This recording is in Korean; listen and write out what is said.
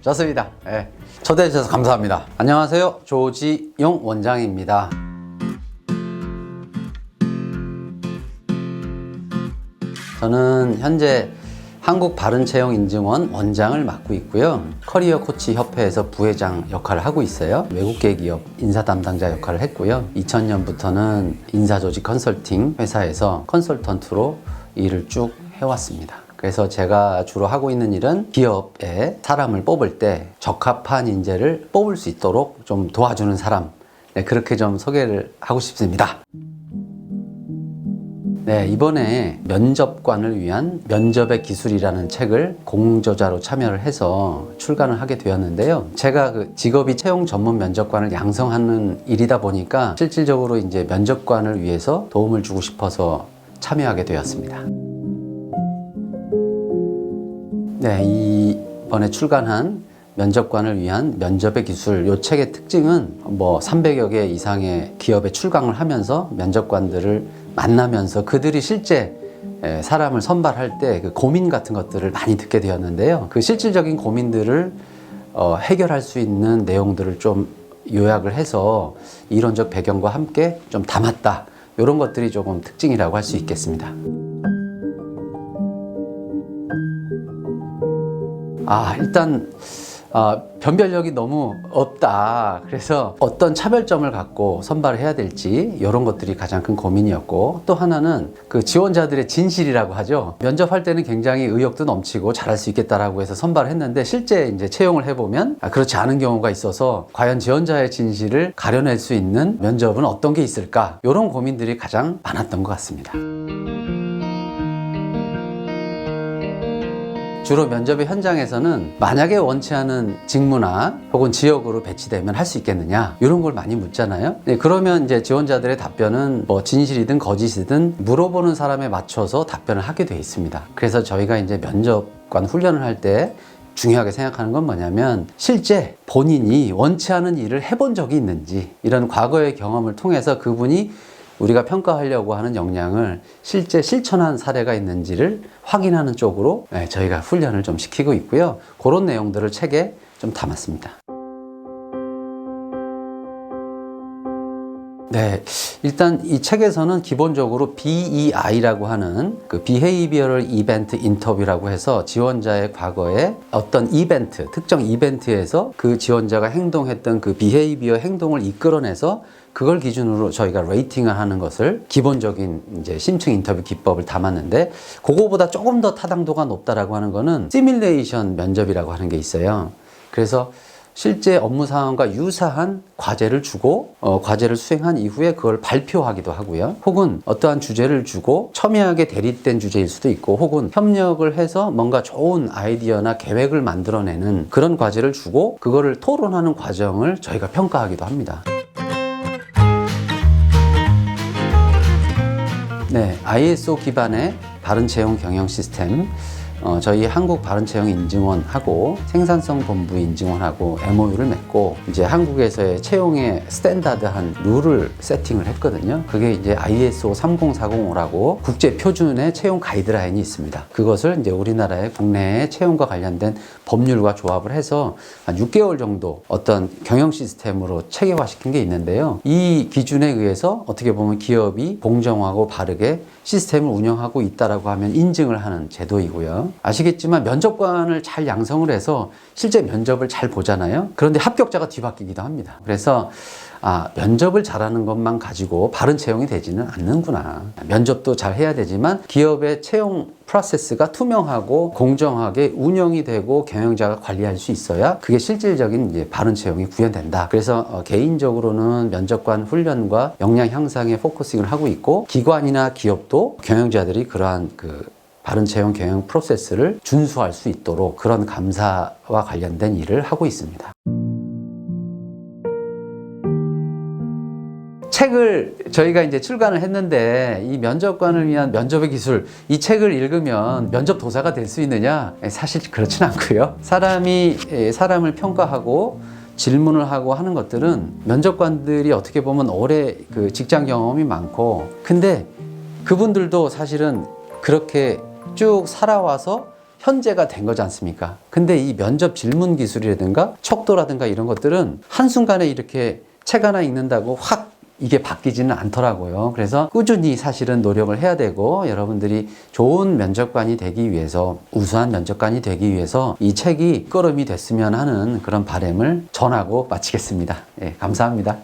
좋습니다. 네. 초대해 주셔서 감사합니다. 안녕하세요. 조지용 원장입니다. 저는 현재 한국바른채용인증원 원장을 맡고 있고요. 커리어 코치 협회에서 부회장 역할을 하고 있어요. 외국계 기업 인사 담당자 역할을 했고요. 2000년부터는 인사조직 컨설팅 회사에서 컨설턴트로 일을 쭉 해왔습니다. 그래서 제가 주로 하고 있는 일은 기업에 사람을 뽑을 때 적합한 인재를 뽑을 수 있도록 좀 도와주는 사람, 그렇게 좀 소개를 하고 싶습니다. 네, 이번에 면접관을 위한 면접의 기술이라는 책을 공저자로 참여를 해서 출간을 하게 되었는데요. 제가 그 직업이 채용 전문 면접관을 양성하는 일이다 보니까 실질적으로 이제 면접관을 위해서 도움을 주고 싶어서 참여하게 되었습니다. 네, 이번에 출간한 면접관을 위한 면접의 기술, 이 책의 특징은 뭐 300여 개 이상의 기업에 출강을 하면서 면접관들을 만나면서 그들이 실제 사람을 선발할 때 그 고민 같은 것들을 많이 듣게 되었는데요. 그 실질적인 고민들을 해결할 수 있는 내용들을 좀 요약을 해서 이론적 배경과 함께 좀 담았다. 이런 것들이 조금 특징이라고 할 수 있겠습니다. 일단 변별력이 너무 없다. 그래서 어떤 차별점을 갖고 선발을 해야 될지 이런 것들이 가장 큰 고민이었고, 또 하나는 그 지원자들의 진실이라고 하죠. 면접할 때는 굉장히 의욕도 넘치고 잘할 수 있겠다라고 해서 선발을 했는데 실제 이제 채용을 해보면 그렇지 않은 경우가 있어서 과연 지원자의 진실을 가려낼 수 있는 면접은 어떤 게 있을까? 이런 고민들이 가장 많았던 것 같습니다. 주로 면접의 현장에서는 만약에 원치 않은 직무나 혹은 지역으로 배치되면 할 수 있겠느냐, 이런 걸 많이 묻잖아요. 네, 그러면 이제 지원자들의 답변은 뭐 진실이든 거짓이든 물어보는 사람에 맞춰서 답변을 하게 되어 있습니다. 그래서 저희가 이제 면접관 훈련을 할 때 중요하게 생각하는 건 뭐냐면 실제 본인이 원치 않은 일을 해본 적이 있는지, 이런 과거의 경험을 통해서 그분이 우리가 평가하려고 하는 역량을 실제 실천한 사례가 있는지를 확인하는 쪽으로 저희가 훈련을 좀 시키고 있고요. 그런 내용들을 책에 좀 담았습니다. 네, 일단 이 책에서는 기본적으로 BEI라고 하는 그 Behavioral Event Interview라고 해서 지원자의 과거에 어떤 이벤트, 특정 이벤트에서 그 지원자가 행동했던 그 비헤이비어 행동을 이끌어내서 그걸 기준으로 저희가 레이팅을 하는 것을 기본적인 이제 심층 인터뷰 기법을 담았는데, 그거보다 조금 더 타당도가 높다라고 하는 거는 시뮬레이션 면접이라고 하는 게 있어요. 그래서 실제 업무 상황과 유사한 과제를 주고 과제를 수행한 이후에 그걸 발표하기도 하고요. 혹은 어떠한 주제를 주고 첨예하게 대립된 주제일 수도 있고, 혹은 협력을 해서 뭔가 좋은 아이디어나 계획을 만들어내는 그런 과제를 주고 그거를 토론하는 과정을 저희가 평가하기도 합니다. 네, ISO 기반의 바른채용 경영 시스템, 저희 한국바른채용인증원하고 생산성본부인증원하고 MOU를 맺고 이제 한국에서의 채용의 스탠다드한 룰을 세팅을 했거든요. 그게 이제 ISO 30405라고 국제 표준의 채용 가이드라인이 있습니다. 그것을 이제 우리나라의 국내의 채용과 관련된 법률과 조합을 해서 한 6개월 정도 어떤 경영 시스템으로 체계화시킨 게 있는데요. 이 기준에 의해서 어떻게 보면 기업이 공정하고 바르게 시스템을 운영하고 있다라고 하면 인증을 하는 제도이고요. 아시겠지만 면접관을 잘 양성을 해서 실제 면접을 잘 보잖아요. 그런데 합격자가 뒤바뀌기도 합니다. 그래서 면접을 잘하는 것만 가지고 바른 채용이 되지는 않는구나. 면접도 잘 해야 되지만 기업의 채용 프로세스가 투명하고 공정하게 운영이 되고 경영자가 관리할 수 있어야 그게 실질적인 이제 바른 채용이 구현된다. 그래서 개인적으로는 면접관 훈련과 역량 향상에 포커싱을 하고 있고, 기관이나 기업도 경영자들이 그러한 그 바른 채용 경영 프로세스를 준수할 수 있도록 그런 감사와 관련된 일을 하고 있습니다. 책을 저희가 이제 출간을 했는데, 이 면접관을 위한 면접의 기술, 이 책을 읽으면 면접 도사가 될 수 있느냐? 사실 그렇진 않고요. 사람이 사람을 평가하고 질문을 하고 하는 것들은 면접관들이 어떻게 보면 오래 그 직장 경험이 많고, 근데 그분들도 사실은 그렇게 쭉 살아와서 현재가 된 거지 않습니까? 근데 이 면접 질문 기술이라든가 척도라든가 이런 것들은 한순간에 이렇게 책 하나 읽는다고 확 이게 바뀌지는 않더라고요. 그래서 꾸준히 사실은 노력을 해야 되고, 여러분들이 좋은 면접관이 되기 위해서, 우수한 면접관이 되기 위해서 이 책이 끌음이 됐으면 하는 그런 바람을 전하고 마치겠습니다. 예, 감사합니다.